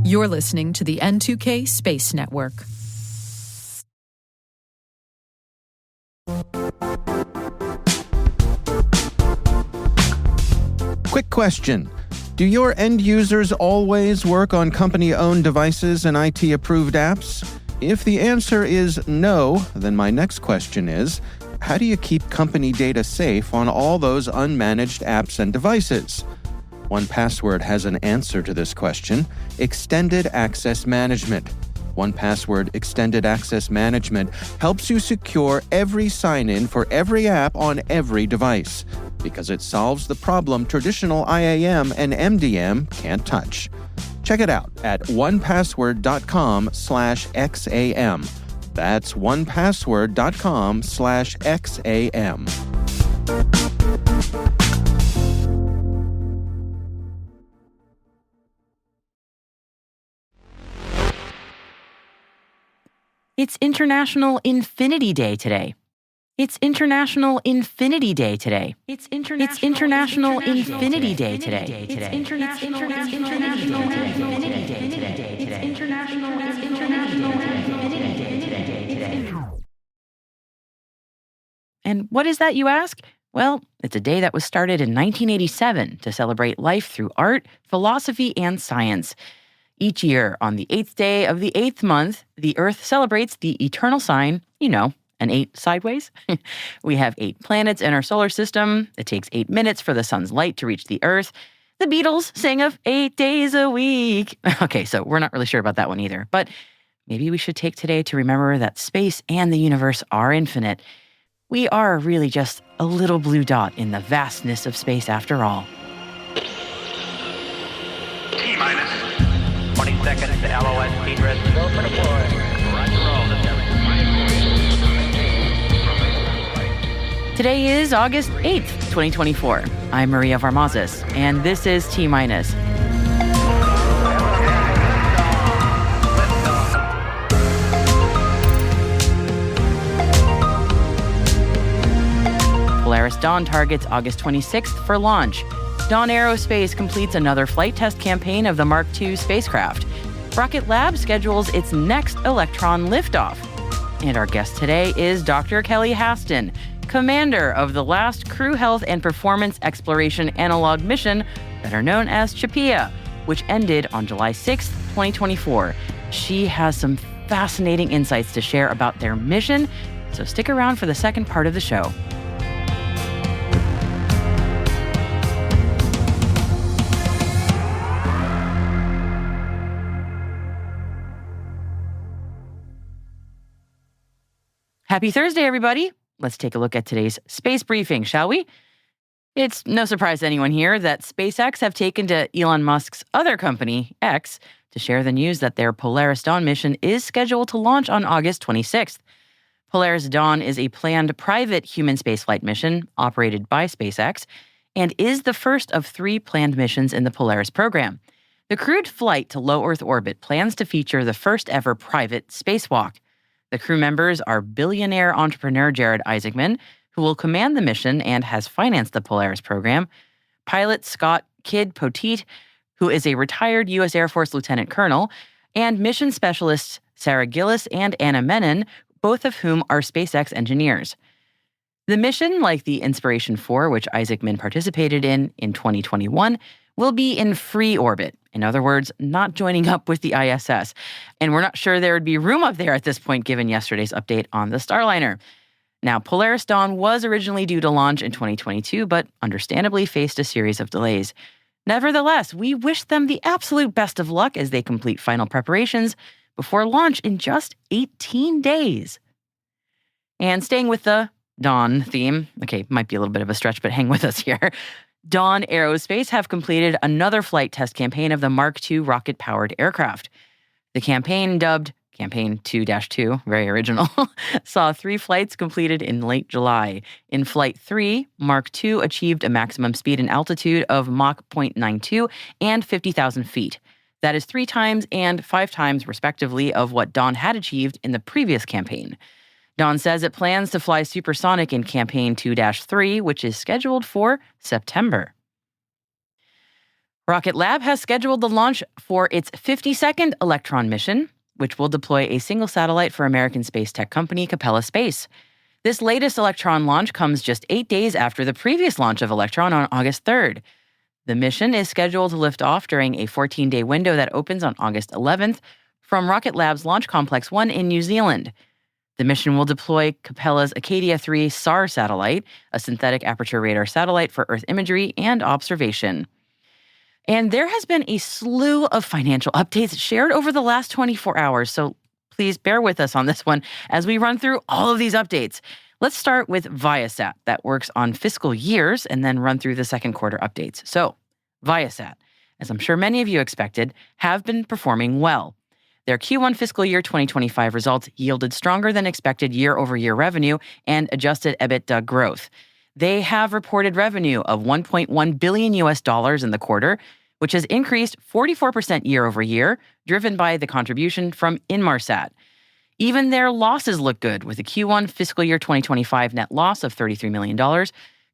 You're listening to the N2K Space Network. Quick question. Do your end users always work on company-owned devices and IT-approved apps? If the answer is no, then my next question is, how do you keep company data safe on all those unmanaged apps and devices? 1Password has an answer to this question: Extended Access Management. 1Password Extended Access Management helps you secure every sign-in for every app on every device, because it solves the problem traditional IAM and MDM can't touch. Check it out at 1password.com/XAM. That's 1password.com/XAM. It's International Infinity Day today. It's International Infinity Day today. It's International Infinity Day today. It's International Infinity Day today. It's International Infinity Day today. And what is that, you ask? Well, it's a day that was started in 1987 to celebrate life through art, philosophy, and science. Each year, on the 8th day of the 8th month, the Earth celebrates the eternal sign, an 8 sideways. We have 8 planets in our solar system. It takes 8 minutes for the sun's light to reach the Earth. The Beatles sang of 8 days a week. Okay, so we're not really sure about that one either. But maybe we should take today to remember that space and the universe are infinite. We are really just a little blue dot in the vastness of space after all. T-minus 20 seconds to LOS T-dress. Go for the floor. Roger roll. Today is August 8th, 2024. I'm Maria Varmazes, and this is T-minus. Polaris Dawn targets August 26th for launch. Dawn Aerospace completes another flight test campaign of the Mark II spacecraft. Rocket Lab schedules its next Electron liftoff. And our guest today is Dr. Kelly Haston, commander of the last Crew Health and Performance Exploration Analog mission, better known as CHAPEA, which ended on July 6th, 2024. She has some fascinating insights to share about their mission, so stick around for the second part of the show. Happy Thursday, everybody. Let's take a look at today's space briefing, shall we? It's no surprise to anyone here that SpaceX have taken to Elon Musk's other company, X, to share the news that their Polaris Dawn mission is scheduled to launch on August 26th. Polaris Dawn is a planned private human spaceflight mission operated by SpaceX and is the first of 3 planned missions in the Polaris program. The crewed flight to low Earth orbit plans to feature the first ever private spacewalk. The crew members are billionaire entrepreneur Jared Isaacman, who will command the mission and has financed the Polaris program, pilot Scott Kidd Poteet, who is a retired U.S. Air Force lieutenant colonel, and mission specialists Sarah Gillis and Anna Menon, both of whom are SpaceX engineers. The mission, like the Inspiration 4, which Isaacman participated in 2021, will be in free orbit. In other words, not joining up with the ISS. And we're not sure there would be room up there at this point, given yesterday's update on the Starliner. Now, Polaris Dawn was originally due to launch in 2022, but understandably faced a series of delays. Nevertheless, we wish them the absolute best of luck as they complete final preparations before launch in just 18 days. And staying with the Dawn theme, okay, might be a little bit of a stretch, but hang with us here. Dawn Aerospace have completed another flight test campaign of the Mark II rocket-powered aircraft. The campaign, dubbed Campaign 2-2, very original, saw 3 flights completed in late July. In Flight 3, Mark II achieved a maximum speed and altitude of Mach 0.92 and 50,000 feet. That is 3 times and 5 times, respectively, of what Dawn had achieved in the previous campaign. Dawn says it plans to fly supersonic in Campaign 2-3, which is scheduled for September. Rocket Lab has scheduled the launch for its 52nd Electron mission, which will deploy a single satellite for American space tech company Capella Space. This latest Electron launch comes just 8 days after the previous launch of Electron on August 3rd. The mission is scheduled to lift off during a 14-day window that opens on August 11th from Rocket Lab's Launch Complex 1 in New Zealand. The mission will deploy Capella's Acadia 3 SAR satellite, a synthetic aperture radar satellite for Earth imagery and observation. And there has been a slew of financial updates shared over the last 24 hours, so please bear with us on this one as we run through all of these updates. Let's start with Viasat, that works on fiscal years, and then run through the second quarter updates. So, Viasat, as I'm sure many of you expected, have been performing well. Their Q1 fiscal year 2025 results yielded stronger than expected year-over-year revenue and adjusted EBITDA growth. They have reported revenue of $1.1 billion in the quarter, which has increased 44% year-over-year, driven by the contribution from Inmarsat. Even their losses look good, with a Q1 fiscal year 2025 net loss of $33 million,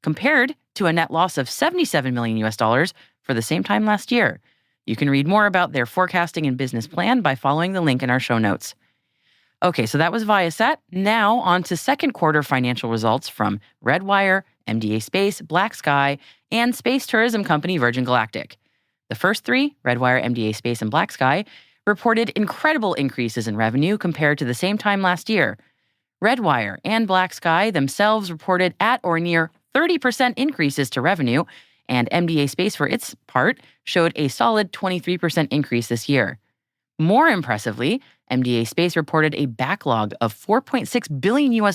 compared to a net loss of $77 million for the same time last year. You can read more about their forecasting and business plan by following the link in our show notes. Okay, so that was Viasat. Now on to second quarter financial results from Redwire, MDA Space, Black Sky, and space tourism company Virgin Galactic. The first three, Redwire, MDA Space, and Black Sky, reported incredible increases in revenue compared to the same time last year. Redwire and Black Sky themselves reported at or near 30% increases to revenue, and MDA Space, for its part, showed a solid 23% increase this year. More impressively, MDA Space reported a backlog of $4.6 billion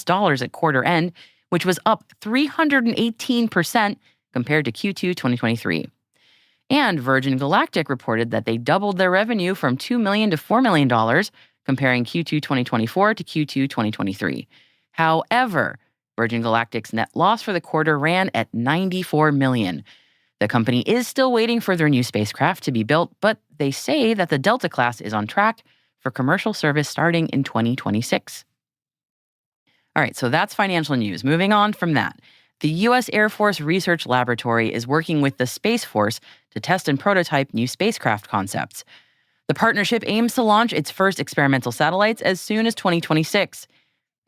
at quarter end, which was up 318% compared to Q2 2023. And Virgin Galactic reported that they doubled their revenue from $2 million to $4 million, comparing Q2 2024 to Q2 2023. However, Virgin Galactic's net loss for the quarter ran at $94 million. The company is still waiting for their new spacecraft to be built, but they say that the Delta class is on track for commercial service starting in 2026. All right, so that's financial news. Moving on from that, the U.S. Air Force Research Laboratory is working with the Space Force to test and prototype new spacecraft concepts. The partnership aims to launch its first experimental satellites as soon as 2026.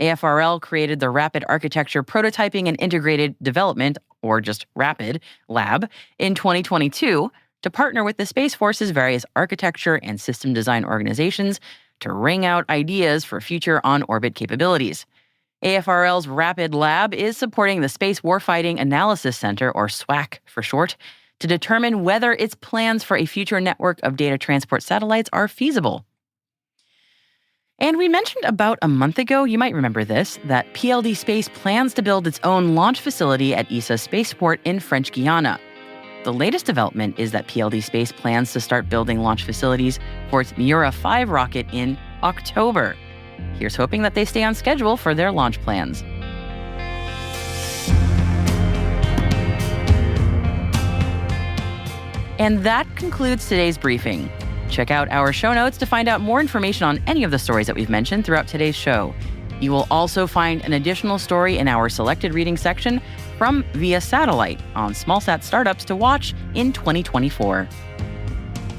AFRL created the Rapid Architecture Prototyping and Integrated Development, or just RAPID, lab in 2022 to partner with the Space Force's various architecture and system design organizations to wring out ideas for future on-orbit capabilities. AFRL's RAPID lab is supporting the Space Warfighting Analysis Center, or SWAC for short, to determine whether its plans for a future network of data transport satellites are feasible. And we mentioned about a month ago, you might remember this, that PLD Space plans to build its own launch facility at ESA Spaceport in French Guiana. The latest development is that PLD Space plans to start building launch facilities for its Miura 5 rocket in October. Here's hoping that they stay on schedule for their launch plans. And that concludes today's briefing. Check out our show notes to find out more information on any of the stories that we've mentioned throughout today's show. You will also find an additional story in our selected reading section from Via Satellite on smallsat startups to watch in 2024.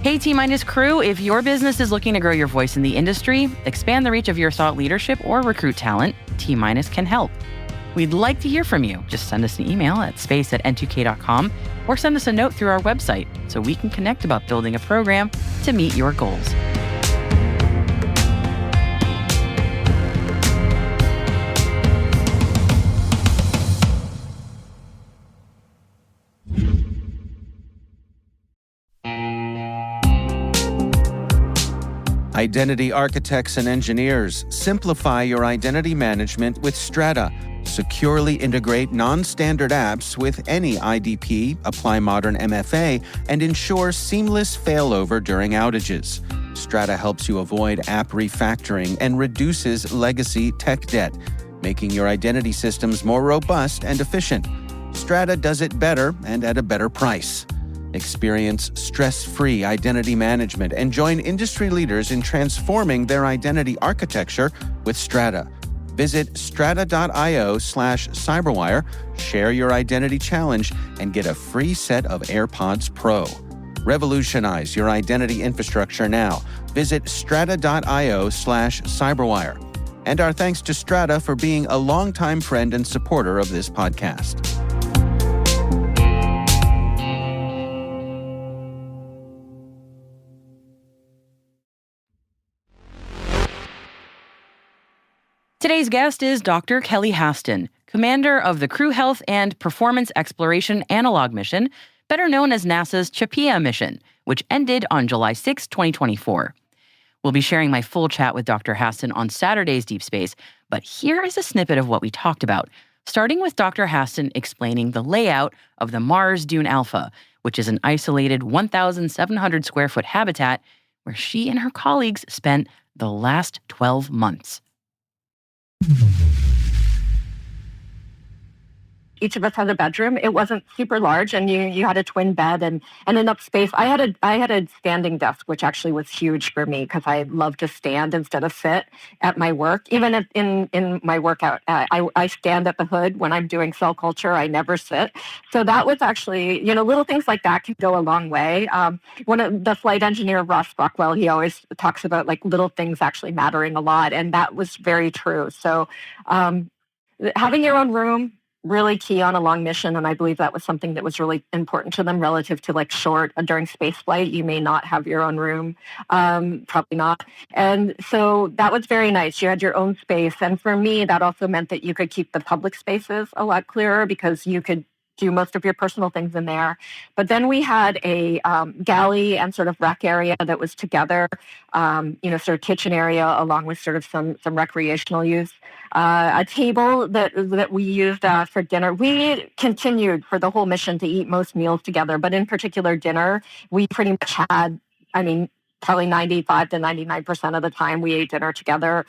Hey T-Minus crew, if your business is looking to grow your voice in the industry, expand the reach of your thought leadership, or recruit talent, T-Minus can help. We'd like to hear from you. Just send us an email at space@n2k.com or send us a note through our website so we can connect about building a program to meet your goals. Identity architects and engineers, simplify your identity management with Strata. Securely integrate non-standard apps with any IDP, apply modern MFA, and ensure seamless failover during outages. Strata helps you avoid app refactoring and reduces legacy tech debt, making your identity systems more robust and efficient. Strata does it better and at a better price. Experience stress-free identity management and join industry leaders in transforming their identity architecture with Strata. Visit strata.io/cyberwire, share your identity challenge, and get a free set of AirPods Pro. Revolutionize your identity infrastructure now. Visit strata.io/cyberwire. And our thanks to Strata for being a longtime friend and supporter of this podcast. Today's guest is Dr. Kelly Haston, commander of the Crew Health and Performance Exploration Analog Mission, better known as NASA's CHAPEA mission, which ended on July 6, 2024. We'll be sharing my full chat with Dr. Haston on Saturday's Deep Space, but here is a snippet of what we talked about, starting with Dr. Haston explaining the layout of the Mars Dune Alpha, which is an isolated 1,700 square foot habitat where she and her colleagues spent the last 12 months. Each of us had a bedroom. It wasn't super large, and you had a twin bed and enough space. I had a standing desk, which actually was huge for me because I love to stand instead of sit at my work. Even in my workout, I stand at the hood when I'm doing cell culture. I never sit. So that was actually, little things like that can go a long way. One of the flight engineer, Ross Rockwell, he always talks about like little things actually mattering a lot, and that was very true. So having your own room, really key on a long mission, and I believe that was something that was really important to them relative to like short during space flight. You may not have your own room, probably not. And so that was very nice. You had your own space. And for me, that also meant that you could keep the public spaces a lot clearer because you could do most of your personal things in there. But then we had a galley and sort of rec area that was together, sort of kitchen area along with sort of some recreational use. A table that we used for dinner. We continued for the whole mission to eat most meals together, but in particular dinner, we pretty much had, probably 95 to 99% of the time we ate dinner together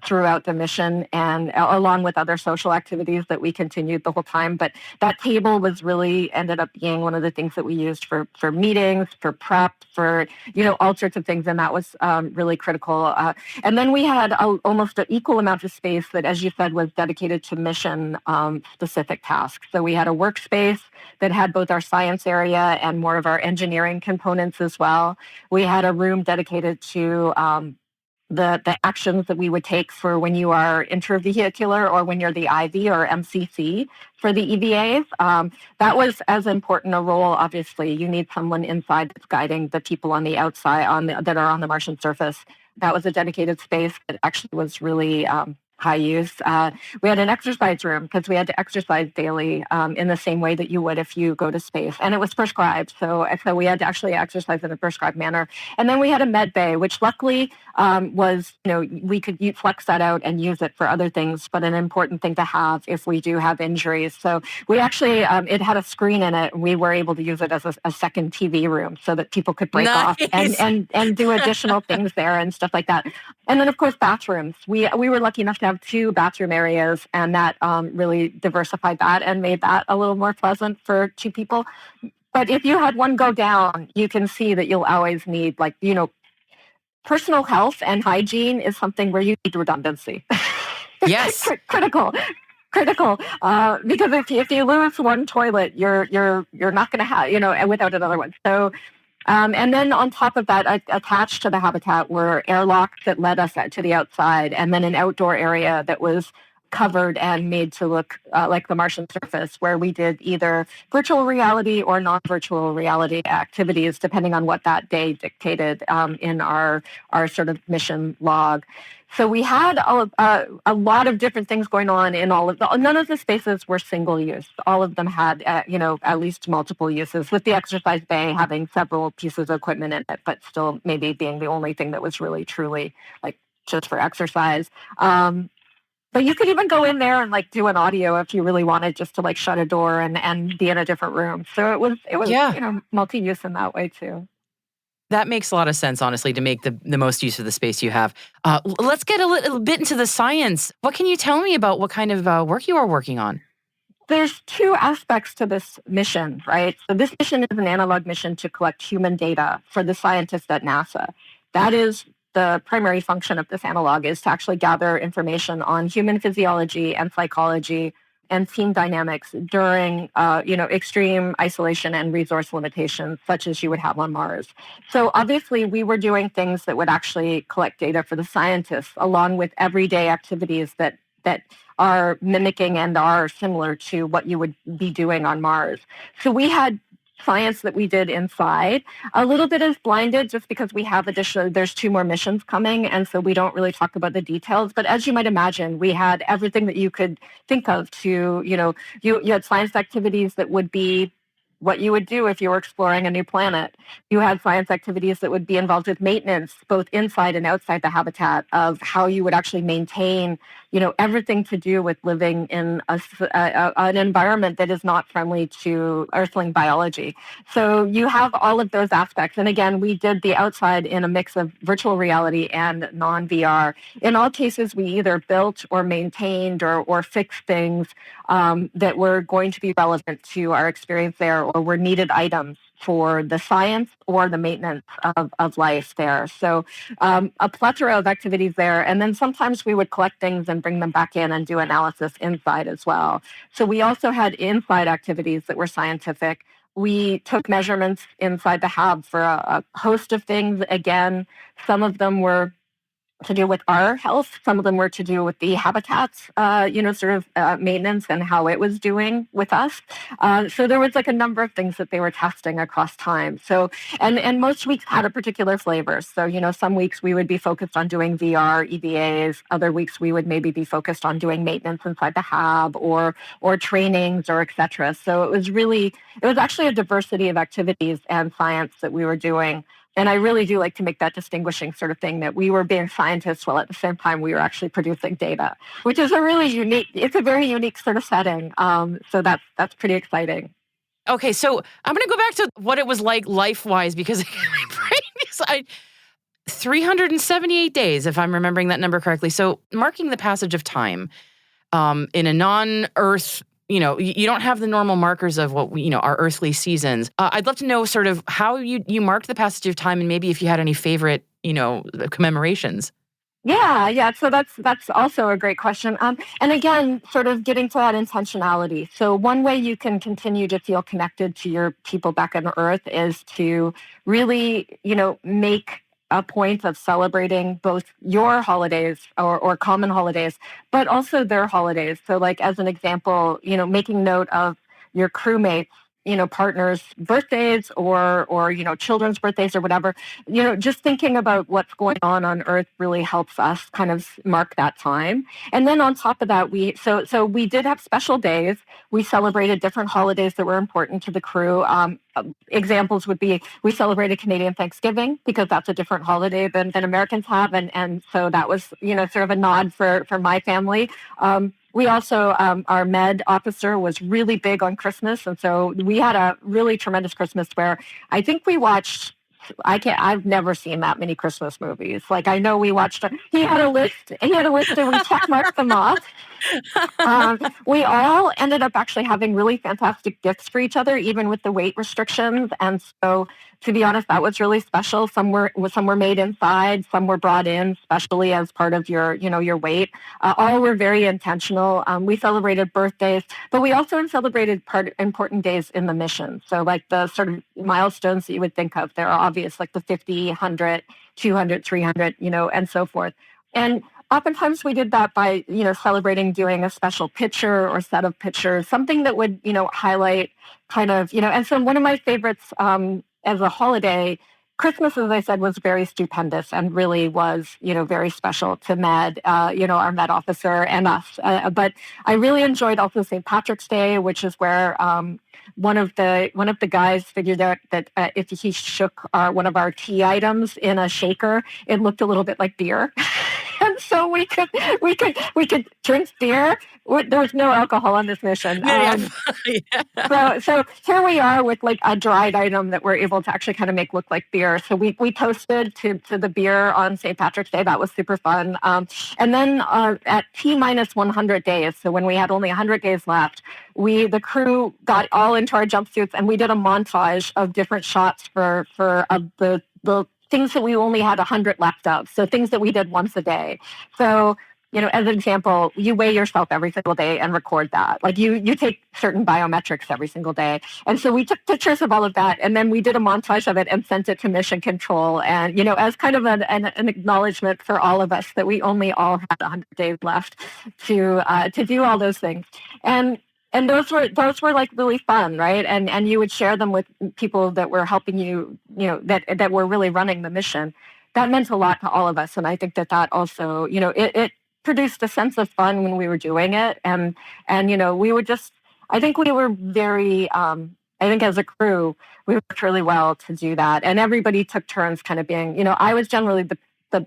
throughout the mission, and along with other social activities that we continued the whole time. But that table was really ended up being one of the things that we used for meetings, for prep, for all sorts of things, and that was really critical. And then we had almost an equal amount of space that, as you said, was dedicated to mission specific tasks. So we had a workspace that had both our science area and more of our engineering components as well. We had a room dedicated to the actions that we would take for when you are intravehicular or when you're the IV or MCC for the EVAs. That was as important a role. Obviously, you need someone inside that's guiding the people on the outside that are on the Martian surface. That was a dedicated space that actually was really high use. We had an exercise room because we had to exercise daily in the same way that you would if you go to space. And it was prescribed. So we had to actually exercise in a prescribed manner. And then we had a med bay, which luckily was, we could flex that out and use it for other things, but an important thing to have if we do have injuries. So we actually, it had a screen in it, and we were able to use it as a second TV room so that people could break off and do additional things there and stuff like that. And then, of course, bathrooms. We were lucky enough to have 2 bathroom areas, and that really diversified that and made that a little more pleasant for 2 people. But if you had one go down, you can see that you'll always need, personal health and hygiene is something where you need redundancy. Yes. Critical. Because if you lose one toilet, you're not going to have, without another one. So, and then on top of that, attached to the habitat were airlocks that led us to the outside, and then an outdoor area that was covered and made to look like the Martian surface, where we did either virtual reality or non-virtual reality activities, depending on what that day dictated in our sort of mission log. So we had a lot of different things going on in all of none of the spaces were single use. All of them had, at least multiple uses, with the exercise bay having several pieces of equipment in it, but still maybe being the only thing that was really, truly just for exercise. But you could even go in there and do an audio if you really wanted, just to shut a door and be in a different room. So it was multi-use in that way too. That makes a lot of sense, honestly, to make the most use of the space you have. Let's get a little bit into the science. What can you tell me about what kind of work you are working on? There's 2 aspects to this mission, right? So this mission is an analog mission to collect human data for the scientists at NASA. That is the primary function of this analog, is to actually gather information on human physiology and psychology and team dynamics during, extreme isolation and resource limitations, such as you would have on Mars. So obviously, we were doing things that would actually collect data for the scientists, along with everyday activities that are mimicking and are similar to what you would be doing on Mars. So we had science that we did inside. A little bit is blinded just because we have there's 2 more missions coming, and so we don't really talk about the details. But as you might imagine, we had everything that you could think of to, you had science activities that would be what you would do if you were exploring a new planet. You had science activities that would be involved with maintenance, both inside and outside the habitat, of how you would actually maintain, everything to do with living in an environment that is not friendly to Earthling biology. So you have all of those aspects. And again, we did the outside in a mix of virtual reality and non-VR. In all cases, we either built or maintained or fixed things that were going to be relevant to our experience there, or were needed items for the science or the maintenance of life there. So a plethora of activities there. And then sometimes we would collect things and bring them back in and do analysis inside as well. So we also had inside activities that were scientific. We took measurements inside the hab for a host of things. Again, some of them were to do with our health. Some of them were to do with the habitats, maintenance and how it was doing with us. So there was like a number of things that they were testing across time. So, and most weeks had a particular flavor. So, some weeks we would be focused on doing VR, EVAs. Other weeks we would maybe be focused on doing maintenance inside the hab or trainings or et cetera. So it was actually a diversity of activities and science that we were doing. And I really do like to make that distinguishing sort of thing, that we were being scientists while at the same time we were actually producing data, which is it's a very unique sort of setting. So that's pretty exciting. Okay, so I'm going to go back to what it was like life-wise, because my brain is 378 days, if I'm remembering that number correctly. So marking the passage of time in a non-Earth, you don't have the normal markers of what our earthly seasons. I'd love to know sort of how you marked the passage of time, and maybe if you had any favorite, commemorations. Yeah. So that's also a great question. And again, sort of getting to that intentionality. So one way you can continue to feel connected to your people back on Earth is to really, make a point of celebrating both your holidays or common holidays, but also their holidays. So like, as an example, making note of your crewmates, partners' birthdays or children's birthdays or whatever, just thinking about what's going on Earth really helps us kind of mark that time. And then on top of that, we did have special days. We celebrated different holidays that were important to the crew. Examples would be, we celebrated Canadian Thanksgiving because that's a different holiday than Americans have. And so that was, sort of a nod for my family. We also, our med officer was really big on Christmas. And so we had a really tremendous Christmas where I think we watched, I've never seen that many Christmas movies. Like, I know we watched, he had a list and we check marked them off. We all ended up actually having really fantastic gifts for each other, even with the weight restrictions. And so, to be honest, that was really special. Some were made inside, some were brought in, especially as part of your weight. All were very intentional. We celebrated birthdays, but we also celebrated important days in the mission. So, like the sort of milestones that you would think of, they're obvious, like the 50, 100, 200, 300, and so forth. And oftentimes we did that by, celebrating doing a special picture or set of pictures, something that would, highlight kind of, and so one of my favorites as a holiday, Christmas, as I said, was very stupendous and really was, very special to Med, our Med officer and us. But I really enjoyed also St. Patrick's Day, which is where one of the guys figured out that if he shook one of our tea items in a shaker, it looked a little bit like beer. And so we could drink beer. There was no alcohol on this mission. So here we are with like a dried item that we're able to actually kind of make look like beer. So we toasted to the beer on St. Patrick's Day. That was super fun. And then at T-minus 100 days, so when we had only 100 days left, the crew got all into our jumpsuits and we did a montage of different shots for the things that we only had 100 left of. So things that we did once a day. So as an example, you weigh yourself every single day and record that. Like you take certain biometrics every single day. And so we took pictures of all of that, and then we did a montage of it and sent it to Mission Control. And, as kind of an acknowledgement for all of us that we only all had 100 days left to do all those things. And those were like really fun, right? And you would share them with people that were helping you, that were really running the mission. That meant a lot to all of us. And I think that also, it produced a sense of fun when we were doing it. And we would I think we were very, I think as a crew, we worked really well to do that. And everybody took turns kind of being, I was generally the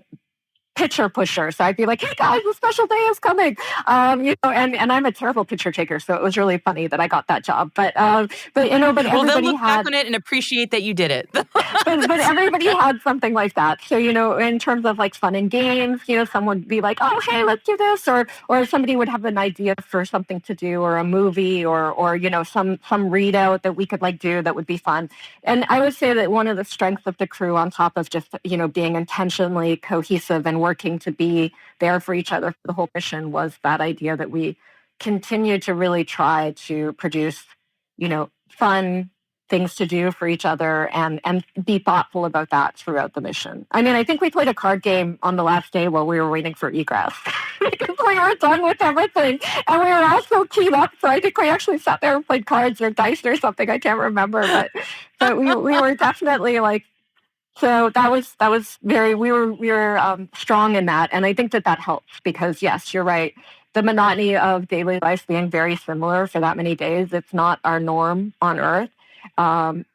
picture pusher. So I'd be like, hey guys, the special day is coming. And I'm a terrible picture taker. So it was really funny that I got that job. But everybody well, they'll look had back on it and appreciate that you did it. but everybody had something like that. So, in terms of like fun and games, someone would be like, oh, hey, let's do this. Or somebody would have an idea for something to do, or a movie, or some readout that we could like do that would be fun. And I would say that one of the strengths of the crew, on top of just, being intentionally cohesive and working to be there for each other for the whole mission, was that idea that we continue to really try to produce, fun things to do for each other and be thoughtful about that throughout the mission. I mean, I think we played a card game on the last day while we were waiting for egress because we were done with everything and we were all so keyed up. So I think we actually sat there and played cards or dice or something. I can't remember, but we were definitely like, so that was very, we were strong in that. And I think that helps because yes, you're right. The monotony of daily life being very similar for that many days, it's not our norm on Earth.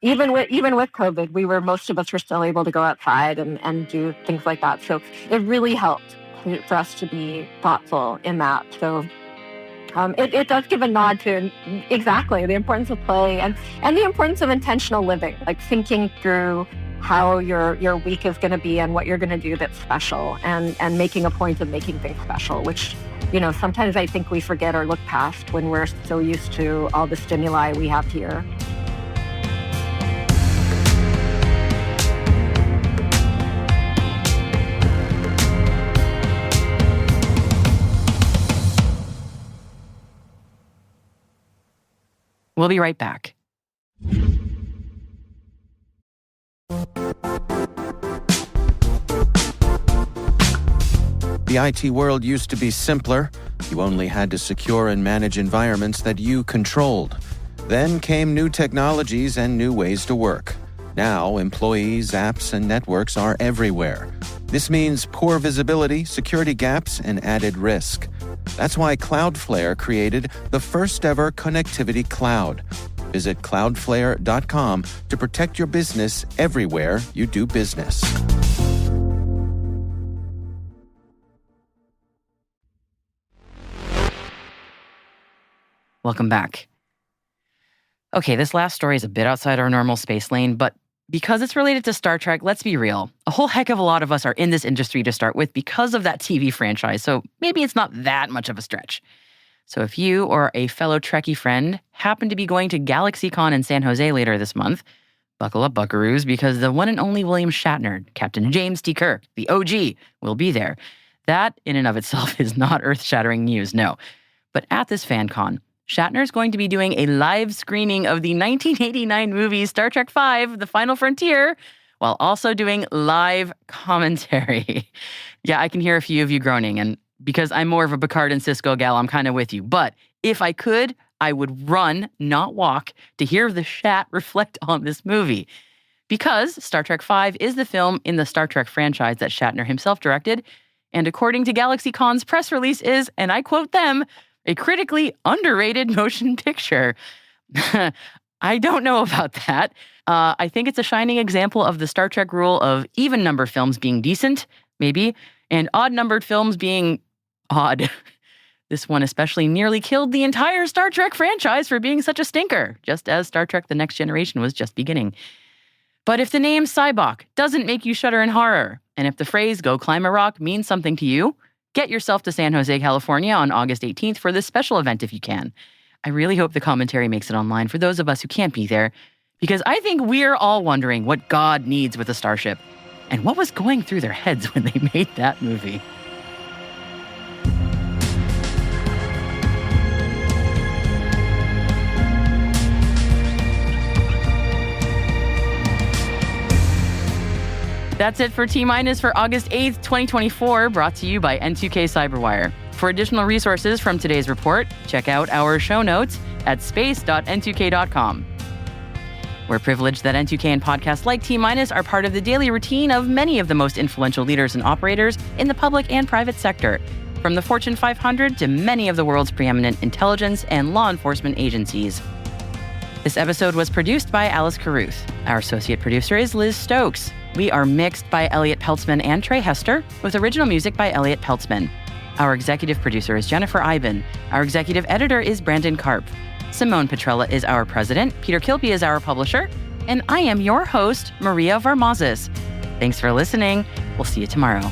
Even with COVID, most of us were still able to go outside and do things like that. So it really helped for us to be thoughtful in that. So it does give a nod to exactly the importance of play and the importance of intentional living, like thinking through how your week is going to be and what you're going to do that's special and making a point of making things special, which, sometimes I think we forget or look past when we're so used to all the stimuli we have here. We'll be right back. The IT world used to be simpler. You only had to secure and manage environments that you controlled. Then came new technologies and new ways to work. Now, employees, apps, and networks are everywhere. This means poor visibility, security gaps, and added risk. That's why Cloudflare created the first-ever connectivity cloud. Visit cloudflare.com to protect your business everywhere you do business. Welcome back. Okay, this last story is a bit outside our normal space lane, but because it's related to Star Trek, let's be real. A whole heck of a lot of us are in this industry to start with because of that TV franchise, so maybe it's not that much of a stretch. So if you or a fellow Trekkie friend happen to be going to GalaxyCon in San Jose later this month, buckle up, buckaroos, because the one and only William Shatner, Captain James T. Kirk, the OG, will be there. That, in and of itself, is not earth-shattering news, no. But at this FanCon, Shatner's going to be doing a live screening of the 1989 movie Star Trek V, The Final Frontier, while also doing live commentary. Yeah, I can hear a few of you groaning, and because I'm more of a Picard and Cisco gal, I'm kind of with you. But if I could, I would run, not walk, to hear the Shat reflect on this movie. Because Star Trek V is the film in the Star Trek franchise that Shatner himself directed, and according to GalaxyCon's press release is, and I quote them, a critically underrated motion picture. I don't know about that. I think it's a shining example of the Star Trek rule of even-numbered films being decent, maybe, and odd-numbered films being odd. This one especially nearly killed the entire Star Trek franchise for being such a stinker, just as Star Trek The Next Generation was just beginning. But if the name Cybok doesn't make you shudder in horror, and if the phrase "go climb a rock" means something to you, get yourself to San Jose, California on August 18th for this special event if you can. I really hope the commentary makes it online for those of us who can't be there, because I think we're all wondering what God needs with a starship, and what was going through their heads when they made that movie. That's it for T-Minus for August 8th, 2024, brought to you by N2K Cyberwire. For additional resources from today's report, check out our show notes at space.n2k.com. We're privileged that N2K and podcasts like T-Minus are part of the daily routine of many of the most influential leaders and operators in the public and private sector, from the Fortune 500 to many of the world's preeminent intelligence and law enforcement agencies. This episode was produced by Alice Carruth. Our associate producer is Liz Stokes. We are mixed by Elliot Peltzman and Trey Hester, with original music by Elliot Peltzman. Our executive producer is Jennifer Iben. Our executive editor is Brandon Karp. Simone Petrella is our president. Peter Kilby is our publisher. And I am your host, Maria Varmazes. Thanks for listening. We'll see you tomorrow.